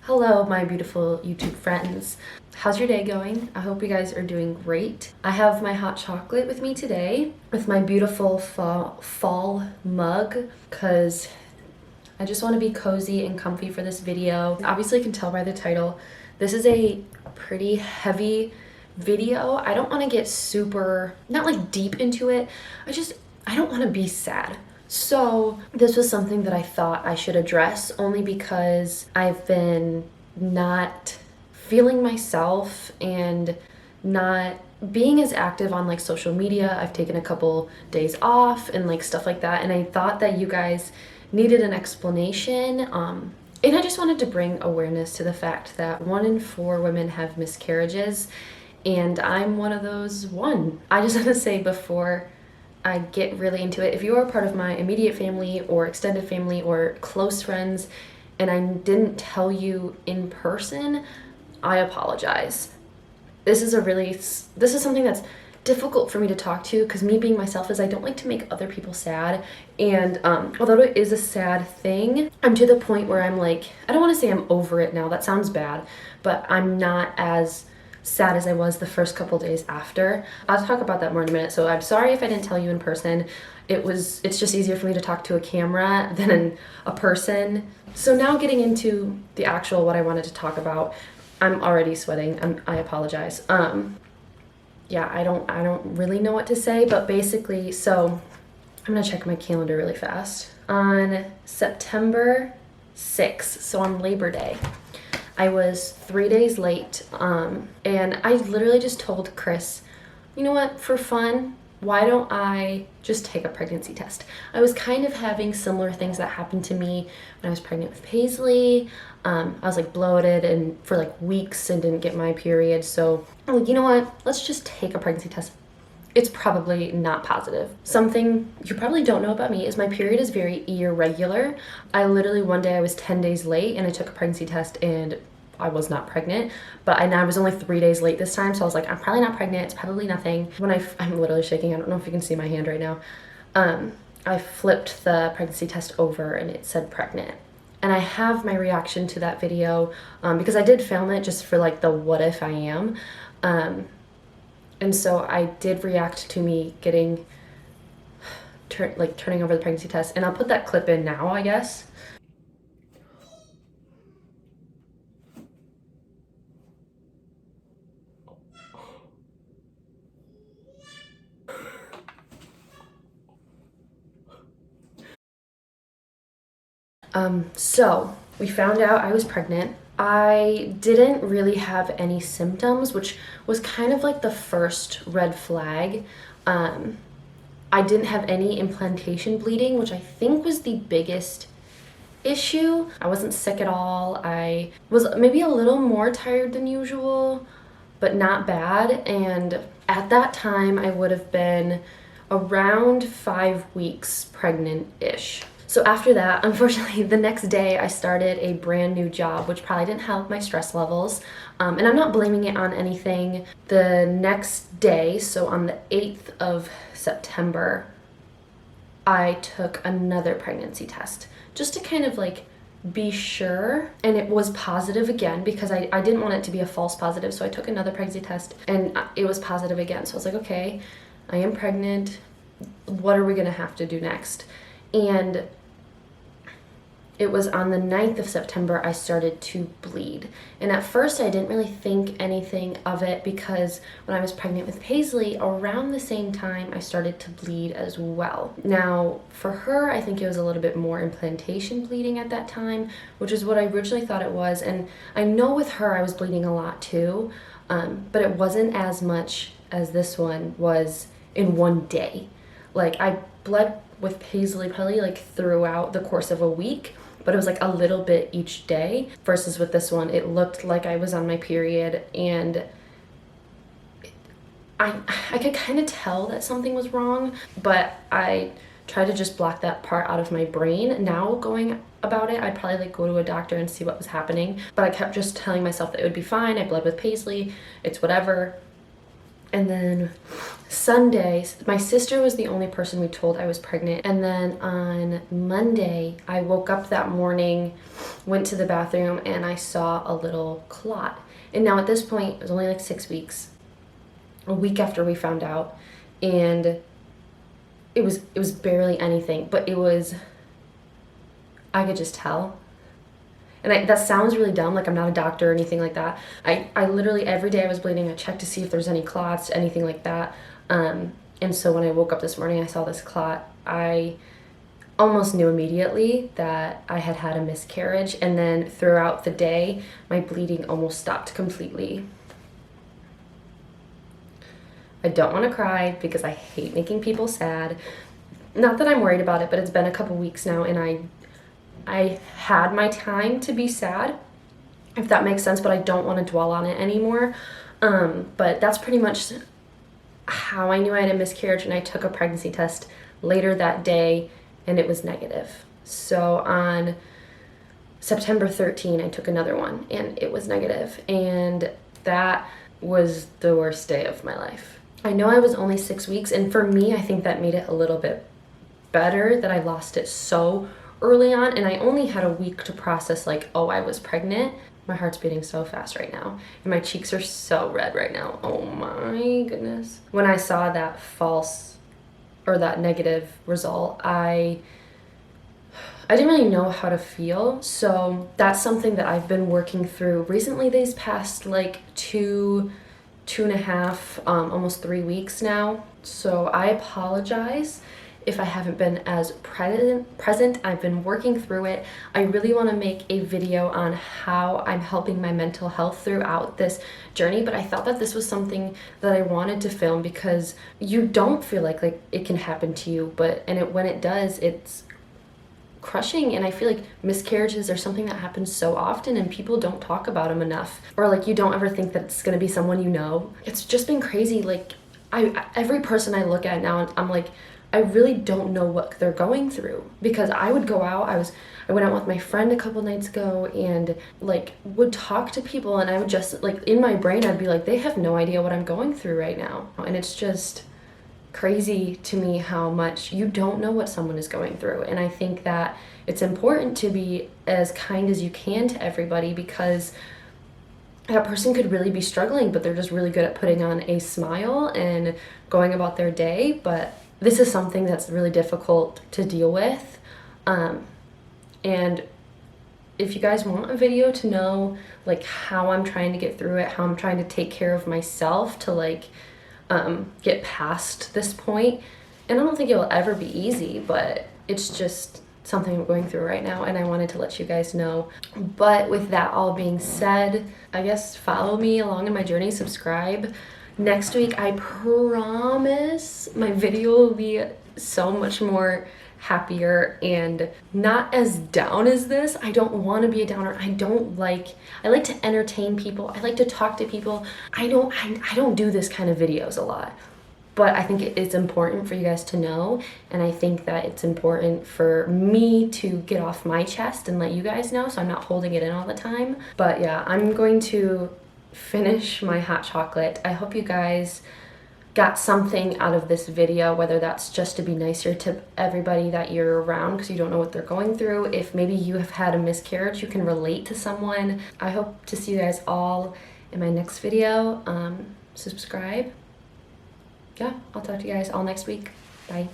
Hello, my beautiful YouTube friends. How's your day going? I hope you guys are doing great. I have my hot chocolate with me today with my beautiful fall mug because I just want to be cozy and comfy for this video. Obviously, you can tell by the title, this is a pretty heavy video. I don't want to get super, not like deep into it. I don't want to be sad. So this was something that I thought I should address only because I've been not feeling myself and not being as active on like social media. I've taken a couple days off and like stuff like that, and I thought that you guys needed an explanation. And I just wanted to bring awareness to the fact that 1 in 4 women have miscarriages, and I'm one of those one. I just want to say before I get really into it, if you are a part of my immediate family or extended family or close friends and I didn't tell you in person, I apologize. This is something that's difficult for me to talk to because me being myself is I don't like to make other people sad, and although it is a sad thing, I'm to the point where I'm like, I don't want to say I'm over it now, that sounds bad, but I'm not as sad as I was the first couple days after. I'll talk about that more in a minute. So I'm sorry if I didn't tell you in person. It's just easier for me to talk to a camera than a person. So now getting into the actual what I wanted to talk about. I'm already sweating. I apologize. Yeah, I don't really know what to say, but basically, so I'm gonna check my calendar really fast. On September 6th, so on Labor Day, I was 3 days late, and I literally just told Chris, you know what, for fun, why don't I just take a pregnancy test? I was kind of having similar things that happened to me when I was pregnant with Paisley. I was like bloated and for like weeks and didn't get my period, so I'm like, you know what, let's just take a pregnancy test. It's probably not positive. Something you probably don't know about me is my period is very irregular. I literally, one day I was 10 days late and I took a pregnancy test and I was not pregnant, but I was only 3 days late this time, so I was like, I'm probably not pregnant, it's probably nothing. I'm literally shaking, I don't know if you can see my hand right now. I flipped the pregnancy test over and it said pregnant. And I have my reaction to that video because I did film it just for like the what if I am. And so I did react to me getting, turning over the pregnancy test. And I'll put that clip in now, I guess. So we found out I was pregnant. I didn't really have any symptoms, which was kind of like the first red flag. I didn't have any implantation bleeding, which I think was the biggest issue. I wasn't sick at all. I was maybe a little more tired than usual, but not bad. And at that time, I would have been around 5 weeks pregnant-ish. So after that, unfortunately, the next day I started a brand new job, which probably didn't help my stress levels. And I'm not blaming it on anything. The next day, so on the 8th of September, I took another pregnancy test just to kind of like be sure. And it was positive again because I didn't want it to be a false positive. So I took another pregnancy test and it was positive again. So I was like, okay, I am pregnant. What are we gonna have to do next? And it was on the 9th of September I started to bleed. And at first I didn't really think anything of it because when I was pregnant with Paisley, around the same time I started to bleed as well. Now, for her, I think it was a little bit more implantation bleeding at that time, which is what I originally thought it was. And I know with her I was bleeding a lot too, but it wasn't as much as this one was in one day. Like, I bled with Paisley probably like throughout the course of a week, but it was like a little bit each day, versus with this one, it looked like I was on my period, and I could kind of tell that something was wrong, but I tried to just block that part out of my brain. Now going about it, I'd probably like go to a doctor and see what was happening, but I kept just telling myself that it would be fine. I bled with Paisley, it's whatever. And then Sunday, my sister was the only person we told I was pregnant. And then on Monday, I woke up that morning, went to the bathroom, and I saw a little clot. And now at this point, it was only like 6 weeks, a week after we found out. And it was barely anything, but I could just tell. And that sounds really dumb, like I'm not a doctor or anything like that. I literally, every day I was bleeding, I checked to see if there's any clots, anything like that. And so when I woke up this morning, I saw this clot. I almost knew immediately that I had had a miscarriage. And then throughout the day, my bleeding almost stopped completely. I don't want to cry because I hate making people sad. Not that I'm worried about it, but it's been a couple weeks now, and I had my time to be sad, if that makes sense, but I don't want to dwell on it anymore. But that's pretty much how I knew I had a miscarriage, and I took a pregnancy test later that day, and it was negative. So on September 13, I took another one, and it was negative, and that was the worst day of my life. I know I was only 6 weeks, and for me, I think that made it a little bit better that I lost it so early on, and I only had a week to process, like, oh, I was pregnant. My heart's beating so fast right now, and my cheeks are so red right now. Oh my goodness. When I saw that that negative result, I didn't really know how to feel. So that's something that I've been working through recently, these past like two and a half, almost 3 weeks now. So I apologize if I haven't been as present. I've been working through it. I really want to make a video on how I'm helping my mental health throughout this journey, but I thought that this was something that I wanted to film because you don't feel like it can happen to you, when it does, it's crushing. And I feel like miscarriages are something that happens so often and people don't talk about them enough, or like you don't ever think that it's going to be someone you know. It's just been crazy. Like every person I look at now, I'm like, I really don't know what they're going through, because I would go out, I went out with my friend a couple nights ago and like would talk to people, and I would just like, in my brain, I'd be like, they have no idea what I'm going through right now. And it's just crazy to me how much you don't know what someone is going through. And I think that it's important to be as kind as you can to everybody, because that person could really be struggling, but they're just really good at putting on a smile and going about their day. But this is something that's really difficult to deal with. And if you guys want a video to know like how I'm trying to get through it, how I'm trying to take care of myself to like get past this point, and I don't think it will ever be easy, but it's just something I'm going through right now, and I wanted to let you guys know. But with that all being said, I guess follow me along in my journey, subscribe. Next week, I promise my video will be so much more happier and not as down as this. I don't want to be a downer. I like to entertain people. I like to talk to people. I don't do this kind of videos a lot, but I think it's important for you guys to know, and I think that it's important for me to get off my chest and let you guys know, so I'm not holding it in all the time. But yeah, I'm going to finish my hot chocolate. I hope you guys got something out of this video, whether that's just to be nicer to everybody that you're around because you don't know what they're going through. If maybe you have had a miscarriage, you can relate to someone. I hope to see you guys all in my next video. Subscribe. Yeah, I'll talk to you guys all next week. Bye.